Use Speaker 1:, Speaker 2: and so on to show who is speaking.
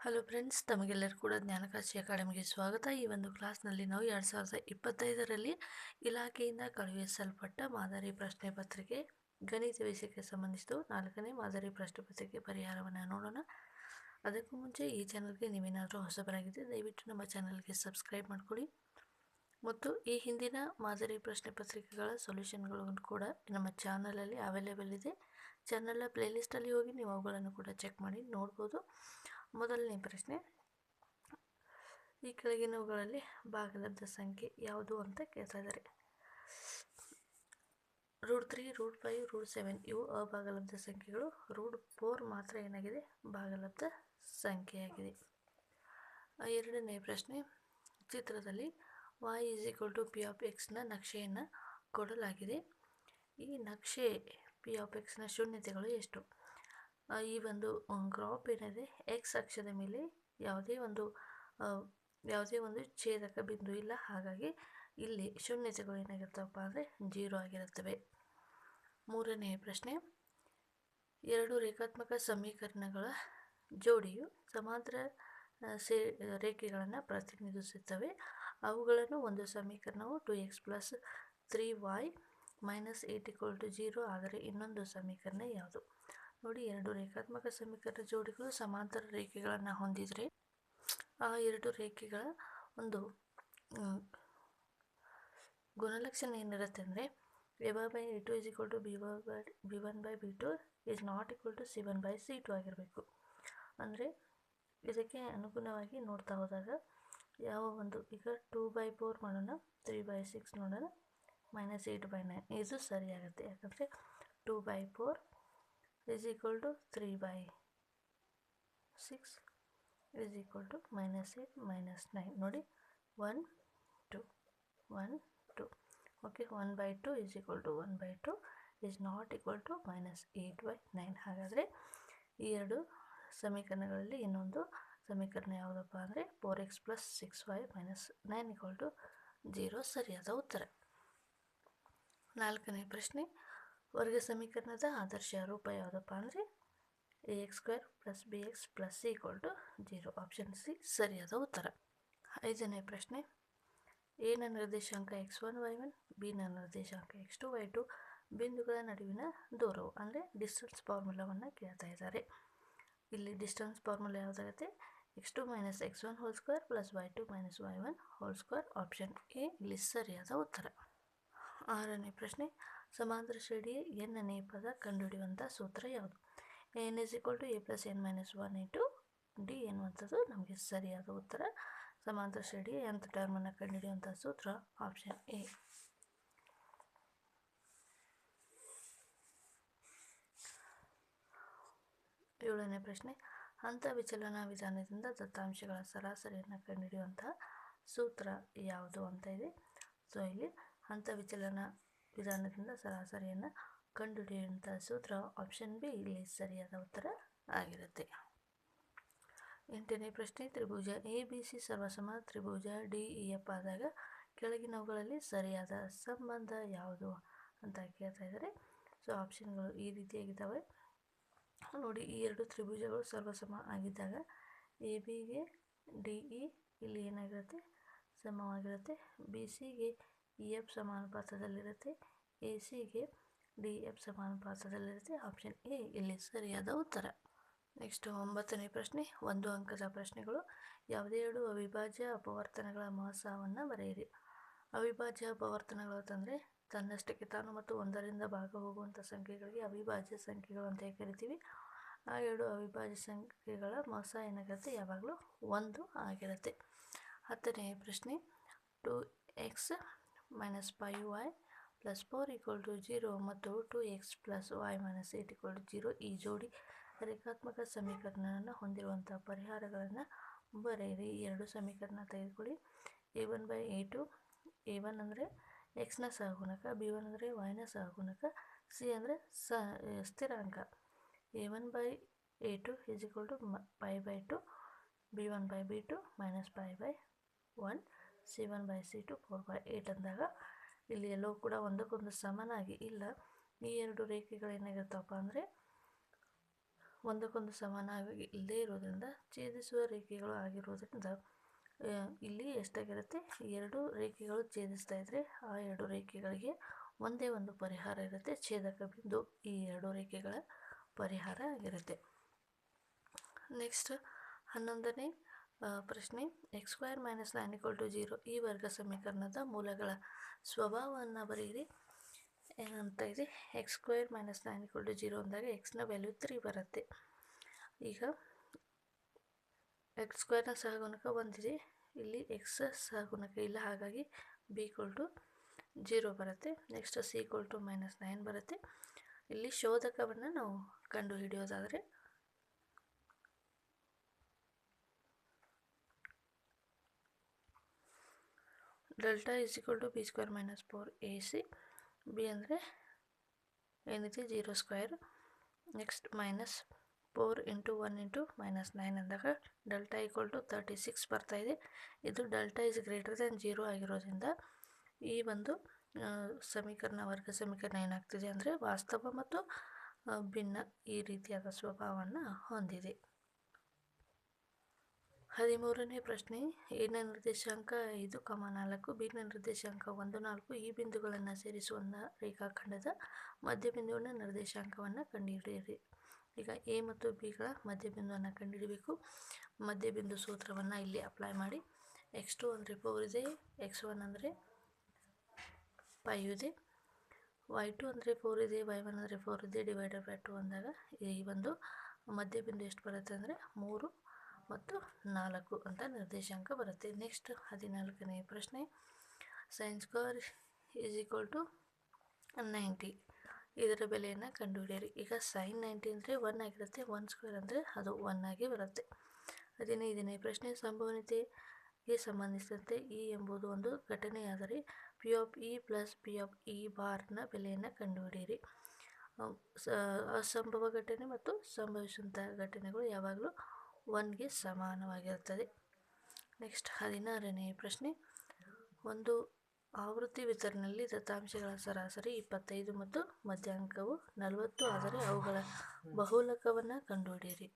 Speaker 1: Hello friends, ತಮಗೆಲ್ಲರೂ ಕೂಡ ಜ್ಞಾನಕಾಶಿ ಅಕಾಡೆಮಿಗೆ ಸ್ವಾಗತ. ಈ ಒಂದು ಕ್ಲಾಸ್ನಲ್ಲಿ ನಾವು 2025ರಲ್ಲಿ ಇಲಾಖೆಯಿಂದ ಕಳುಹಿಸಲ್ಪಟ್ಟ ಮಾದರಿ ಪ್ರಶ್ನೆ ಪತ್ರಿಕೆ ಗಣಿತ ವಿಷಯಕ್ಕೆ ಸಂಬಂಧಿಸಿದ 4ನೇ ಮಾದರಿ ಪ್ರಶ್ನೆ ಪತ್ರಿಕೆ ಪರಿಹಾರವನ್ನು ನೋಡೋಣ. ಅದಕ್ಕೂ ಮುಂಚೆ ಈ ಚಾನಲ್ಗೆ ನೀವೇನಾದರೂ ಹೊಸಬರಾಗಿದ್ದರೆ ದಯವಿಟ್ಟು ನಮ್ಮ ಚಾನಲ್ಗೆ ಸಬ್ಸ್ಕ್ರೈಬ್ ಮಾಡ್ಕೊಳ್ಳಿ ಮತ್ತು ಈ ಹಿಂದಿನ ಮಾದರಿ ಪ್ರಶ್ನೆ ಪತ್ರಿಕೆಗಳ ಸೊಲ್ಯೂಷನ್ಗಳನ್ನು ಕೂಡ ನಮ್ಮ ಚಾನಲಲ್ಲಿ ಅವೈಲೇಬಲ್ ಇದೆ. ಚಾನಲ್ನ ಪ್ಲೇಲಿಸ್ಟಲ್ಲಿ ಹೋಗಿ ನೀವು ಅವುಗಳನ್ನು ಕೂಡ ಚೆಕ್ ಮಾಡಿ ನೋಡ್ಬೋದು. ಮೊದಲನೇ ಪ್ರಶ್ನೆ, ಈ ಕೆಳಗಿನವುಗಳಲ್ಲಿ ಭಾಗಲಬ್ಧ ಸಂಖ್ಯೆ ಯಾವುದು ಅಂತ ಕೇಳ್ತಾ ಇದ್ದಾರೆ. √3, √5, √7 ಇವು ಅಭಾಗಲಬ್ಧ ಸಂಖ್ಯೆಗಳು. √4 ಮಾತ್ರ ಏನಾಗಿದೆ, ಭಾಗಲಬ್ಧ ಸಂಖ್ಯೆಯಾಗಿದೆ. ಎರಡನೇ ಪ್ರಶ್ನೆ, ಚಿತ್ರದಲ್ಲಿ y = p(x) ನ ನಕ್ಷೆಯನ್ನು ಕೊಡಲಾಗಿದೆ. ಈ ನಕ್ಷೆ p(x) ನ ಶೂನ್ಯತೆಗಳು ಎಷ್ಟು? ಈ ಒಂದು ಗ್ರಾಫ್ ಏನಿದೆ, ಎಕ್ಸ್ ಅಕ್ಷದ ಮೇಲೆ ಯಾವುದೇ ಒಂದು ಛೇದಕ ಬಿಂದು ಇಲ್ಲ. ಹಾಗಾಗಿ ಇಲ್ಲಿ ಶೂನ್ಯತೆಗಳು ಏನಾಗಿರ್ತವಪ್ಪ ಅಂದರೆ 0 ಆಗಿರುತ್ತವೆ. ಮೂರನೇ ಪ್ರಶ್ನೆ, ಎರಡು ರೇಖಾತ್ಮಕ ಸಮೀಕರಣಗಳ ಜೋಡಿಯು ಸಮಾಂತರ ರೇಖೆಗಳನ್ನು ಪ್ರತಿನಿಧಿಸುತ್ತವೆ. ಅವುಗಳನ್ನು ಒಂದು ಸಮೀಕರಣವು 2x + 3y - 8 = 0 ಆದರೆ ಇನ್ನೊಂದು ಸಮೀಕರಣ ಯಾವುದು? ನೋಡಿ, ಎರಡು ರೇಖಾತ್ಮಕ ಸಮೀಕರಣ ಜೋಡಿಗಳು ಸಮಾಂತರ ರೇಖೆಗಳನ್ನು ಹೊಂದಿದರೆ ಆ ಎರಡು ರೇಖೆಗಳ ಒಂದು ಗುಣಲಕ್ಷಣ ಏನಿರುತ್ತೆ ಅಂದರೆ a/a2 = b1/b2 is not equal to c1/c2 ಆಗಿರಬೇಕು. ಅಂದರೆ ಇದಕ್ಕೆ ಅನುಗುಣವಾಗಿ ನೋಡ್ತಾ ಹೋದಾಗ ಯಾವ ಒಂದು, ಈಗ 2/4 ಮಾಡೋಣ, 3/6 ನೋಡೋಣ, -8/9 ಇದು ಸರಿಯಾಗುತ್ತೆ. ಯಾಕಂದರೆ 2/4 is equal to 3/6 is equal to -8 -9. ನೋಡಿ, 1 2 1 2 okay. 1/2 is equal to 1/2 is not equal to -8/9. ಹಾಗಾದರೆ ಈ ಎರಡು ಸಮೀಕರಣಗಳಲ್ಲಿ ಇನ್ನೊಂದು ಸಮೀಕರಣ ಯಾವುದಪ್ಪ ಅಂದರೆ 4x + 6y - 9 = 0 ಸರಿಯಾದ ಉತ್ತರ. ನಾಲ್ಕನೇ ಪ್ರಶ್ನೆ, ವರ್ಗ ಸಮೀಕರಣದ ಆದರ್ಶ ರೂಪ ಯಾವುದಪ್ಪ ಅಂದರೆ ax² + bx + c = 0. Option C ಸರಿಯಾದ ಉತ್ತರ. ಐದನೇ ಪ್ರಶ್ನೆ, ಎ ನ ನಿರ್ದೇಶಾಂಕ x1 y1, ಬಿ ನ ನಿರ್ದೇಶಾಂಕ x2 y2 ಬಿಂದುಗಳ ನಡುವಿನ ದೂರವು ಅಂದರೆ ಡಿಸ್ಟೆನ್ಸ್ ಫಾರ್ಮುಲಾವನ್ನು ಕೇಳ್ತಾ ಇದ್ದಾರೆ. ಇಲ್ಲಿ ಡಿಸ್ಟೆನ್ಸ್ ಫಾರ್ಮುಲಾ ಯಾವುದಾಗುತ್ತೆ, x2 - x1² + y2 - y1². Option A ಇಲ್ಲಿ ಸರಿಯಾದ ಉತ್ತರ. ಆರನೇ ಪ್ರಶ್ನೆ, ಸಮಾಂತರ ಶ್ರೇಣಿಯ n-ನೇ ಪದ ಕಂಡುಹಿಡಿಯುವಂಥ ಸೂತ್ರ ಯಾವುದು? n = a + n - 1 × d ಎನ್ನುವಂಥದ್ದು ನಮಗೆ ಸರಿಯಾದ ಉತ್ತರ. ಸಮಾಂತರ ಶ್ರೇಣಿಯ nth ಟರ್ಮನ್ನು ಕಂಡುಹಿಡಿಯುವಂಥ ಸೂತ್ರ ಆಪ್ಷನ್ ಎ. ಏಳನೇ ಪ್ರಶ್ನೆ, ಹಂತ ವಿಚಲನ ವಿಧಾನದಿಂದ ದತ್ತಾಂಶಗಳ ಸರಾಸರಿಯನ್ನು ಕಂಡುಹಿಡಿಯುವಂತಹ ಸೂತ್ರ ಯಾವುದು ಅಂತ ಇದೆ. ಸೊ ಇಲ್ಲಿ ಹಂತ ವಿಚಲನ ವಿಧಾನದಿಂದ ಸರಾಸರಿಯನ್ನು ಕಂಡುಹಿಡಿಯುವಂಥ ಸೂತ್ರ ಆಪ್ಷನ್ ಬಿ ಇಲ್ಲಿ ಸರಿಯಾದ ಉತ್ತರ ಆಗಿರುತ್ತೆ. ಎಂಟನೇ ಪ್ರಶ್ನೆ, ತ್ರಿಭುಜ ABC ಸರ್ವಸಮ ತ್ರಿಭುಜ DEF ಆದಾಗ ಕೆಳಗಿನವುಗಳಲ್ಲಿ ಸರಿಯಾದ ಸಂಬಂಧ ಯಾವುದು ಅಂತ ಕೇಳ್ತಾ ಇದ್ದಾರೆ. ಸೊ ಆಪ್ಷನ್ಗಳು ಈ ರೀತಿಯಾಗಿದ್ದಾವೆ. ನೋಡಿ, ಈ ಎರಡು ತ್ರಿಭುಜಗಳು ಸರ್ವಸಮ ಆಗಿದ್ದಾಗ ABಗೆ DE ಇಲ್ಲಿ ಏನಾಗಿರುತ್ತೆ, ಸಮವಾಗಿರುತ್ತೆ. BCಗೆ EF ಸಮಾನುಪಾತದಲ್ಲಿರುತ್ತೆ. ACಗೆ DF ಸಮಾನುಪಾತದಲ್ಲಿರುತ್ತೆ. ಆಪ್ಷನ್ ಎ ಇಲ್ಲಿ ಸರಿಯಾದ ಉತ್ತರ. ನೆಕ್ಸ್ಟ್ 9ನೇ ಪ್ರಶ್ನೆ, ಒಂದು ಅಂಕದ ಪ್ರಶ್ನೆಗಳು. ಯಾವುದೇ ಎರಡು ಅವಿಭಾಜ್ಯ ಅಪವರ್ತನಗಳ ಮೊಹಸಾವನ್ನು ಬರೆಯಿರಿ. ಅವಿಭಾಜ್ಯ ಅಪವರ್ತನಗಳು ಅಂತಂದರೆ ತನ್ನಷ್ಟಕ್ಕೆ ತಾನು ಮತ್ತು ಒಂದರಿಂದ ಭಾಗ ಹೋಗುವಂಥ ಸಂಖ್ಯೆಗಳಿಗೆ ಅವಿಭಾಜ್ಯ ಸಂಖ್ಯೆಗಳು ಅಂತ ಕರಿತೀವಿ. ಆ ಎರಡು ಅವಿಭಾಜ್ಯ ಸಂಖ್ಯೆಗಳ ಮೊಸ ಏನಾಗಿರುತ್ತೆ, ಯಾವಾಗಲೂ 1 ಆಗಿರುತ್ತೆ. 10ನೇ ಪ್ರಶ್ನೆ, 2x - 5y + 4 = 0 ಮತ್ತು 2x + y - 8 = 0 ಈ ಜೋಡಿ ರೇಖಾತ್ಮಕ ಸಮೀಕರಣವನ್ನು ಹೊಂದಿರುವಂಥ ಪರಿಹಾರಗಳನ್ನು ಬರೆಯಿರಿ. ಈ ಎರಡು ಸಮೀಕರಣ ತೆಗೆದುಕೊಳ್ಳಿ. a1/a2, a1 ಅಂದರೆ x ನ ಸಹಗುಣಕ, b1 ಅಂದರೆ y ನ ಸಹಗುಣಕ, c ಅಂದರೆ ಸ್ಥಿರಾಂಕ. a1/a2 = π/2, b1/b2 - π/1, c1/c2 4/8 ಅಂದಾಗ ಇಲ್ಲಿ ಎಲ್ಲೋ ಕೂಡ ಒಂದಕ್ಕೊಂದು ಸಮನಾಗಿ ಇಲ್ಲ. ಈ ಎರಡು ರೇಖೆಗಳು ಏನಾಗಿರ್ತಾವಪ್ಪ ಅಂದರೆ ಒಂದಕ್ಕೊಂದು ಸಮಾನವಾಗಿ ಇಲ್ಲದೇ ಇರೋದ್ರಿಂದ ಛೇದಿಸುವ ರೇಖೆಗಳು ಆಗಿರೋದ್ರಿಂದ ಇಲ್ಲಿ ಎಷ್ಟಾಗಿರುತ್ತೆ, 2 ರೇಖೆಗಳು ಛೇದಿಸ್ತಾ ಇದ್ದರೆ ಆ 2 ರೇಖೆಗಳಿಗೆ ಒಂದೇ ಒಂದು ಪರಿಹಾರ ಇರುತ್ತೆ, ಛೇದಕ ಬಿಂದು ಈ 2 ರೇಖೆಗಳ ಪರಿಹಾರ ಆಗಿರುತ್ತೆ. ನೆಕ್ಸ್ಟ್ 11ನೇ ಪ್ರಶ್ನೆ, x² - 9 = 0 ಈ ವರ್ಗ ಸಮೀಕರಣದ ಮೂಲಗಳ ಸ್ವಭಾವವನ್ನು ಬರೆಯಿರಿ ಅಂತ ಇದೆ. x² - 9 = 0 ಅಂದಾಗ x ನ ವ್ಯಾಲ್ಯೂ 3 ಬರುತ್ತೆ. ಈಗ x² ನ ಸಹಗುಣಕ 1 ಇದೆ, ಇಲ್ಲಿ x ಸಹಗುಣಕ ಇಲ್ಲ, ಹಾಗಾಗಿ b = 0 ಬರುತ್ತೆ. ನೆಕ್ಸ್ಟ್ c = -9 ಬರುತ್ತೆ. ಇಲ್ಲಿ ಶೋಧಕವನ್ನು ನಾವು ಕಂಡು ಹಿಡಿಯೋದಾದರೆ ಡೆಲ್ಟಾ = b² - 4ac, b ಅಂದರೆ ಏನಿದೆ 0². ನೆಕ್ಸ್ಟ್ -4 × 1 × -9 ಅಂದಾಗ ಡೆಲ್ಟಾ = 36 ಬರ್ತಾ ಇದೆ. ಇದು ಡೆಲ್ಟಾ > 0 ಆಗಿರೋದ್ರಿಂದ ಈ ಒಂದು ಸಮೀಕರಣ, ವರ್ಗ ಸಮೀಕರಣ ಏನಾಗ್ತಿದೆ ಅಂದರೆ ವಾಸ್ತವ ಮತ್ತು ಭಿನ್ನ ಈ ರೀತಿಯಾದ ಸ್ವಭಾವವನ್ನು ಹೊಂದಿದೆ. 13ನೇ ಪ್ರಶ್ನೆ, a ನ ನಿರ್ದೇಶಾಂಕ 5, 4, b ನ ನಿರ್ದೇಶಾಂಕ 1, 4 ಈ ಬಿಂದುಗಳನ್ನು ಸೇರಿಸುವ ರೇಖಾಖಂಡದ ಮಧ್ಯಬಿಂದುವಿನ ನಿರ್ದೇಶಾಂಕವನ್ನು ಕಂಡುಹಿಡಿಯಿರಿ. ಈಗ a ಮತ್ತು b ಗಳ ಮಧ್ಯಬಿಂದುವನ್ನು ಕಂಡುಹಿಡಬೇಕು. ಮಧ್ಯಬಿಂದು ಸೂತ್ರವನ್ನು ಇಲ್ಲಿ ಅಪ್ಲೈ ಮಾಡಿ. x2 ಅಂದರೆ 4 ಇದೆ, x1 ಅಂದರೆ 5 ಇದೆ, y2 ಅಂದರೆ 4 ಇದೆ, y1 ಅಂದರೆ 4 ಇದೆ, /2 ಅಂದಾಗ ಈ ಒಂದು ಮಧ್ಯಬಿಂದು ಎಷ್ಟು ಬರುತ್ತೆ ಅಂದರೆ 3 ಮತ್ತು 4 ಅಂತ ನಿರ್ದೇಶಾಂಕ ಬರುತ್ತೆ. ನೆಕ್ಸ್ಟ್ 14ನೇ ಪ್ರಶ್ನೆ, sin² = 90 ಇದರ ಬೆಲೆಯನ್ನು ಕಂಡುಹಿಡಿಯಿರಿ. ಈಗ sin 90 ಅಂದರೆ 1 ಆಗಿರುತ್ತೆ, 1² ಅಂದರೆ ಅದು 1 ಆಗಿ ಬರುತ್ತೆ. 15ನೇ ಪ್ರಶ್ನೆ, ಸಂಭವನೀಯತೆಗೆ ಸಂಬಂಧಿಸಿದಂತೆ E ಎಂಬುದು ಒಂದು ಘಟನೆಯಾದರೆ P(e) + P(e bar) ನ ಬೆಲೆಯನ್ನು ಕಂಡುಹಿಡಿಯಿರಿ. ಅಸಂಭವ ಘಟನೆ ಮತ್ತು ಸಂಭವಿಸುವಂತಹ ಘಟನೆಗಳು ಯಾವಾಗಲೂ 1ಗೆ ಸಮಾನವಾಗಿರುತ್ತದೆ. ನೆಕ್ಸ್ಟ್ 16ನೇ ಪ್ರಶ್ನೆ, ಒಂದು ಆವೃತ್ತಿ ವಿತರಣೆಯಲ್ಲಿ ದತ್ತಾಂಶಗಳ ಸರಾಸರಿ 25 ಮತ್ತು ಮಧ್ಯಂಕವು 40 ಆದರೆ ಅವುಗಳ ಬಹುಲಕವನ್ನು ಕಂಡುಹಿಡಿಯಿರಿ.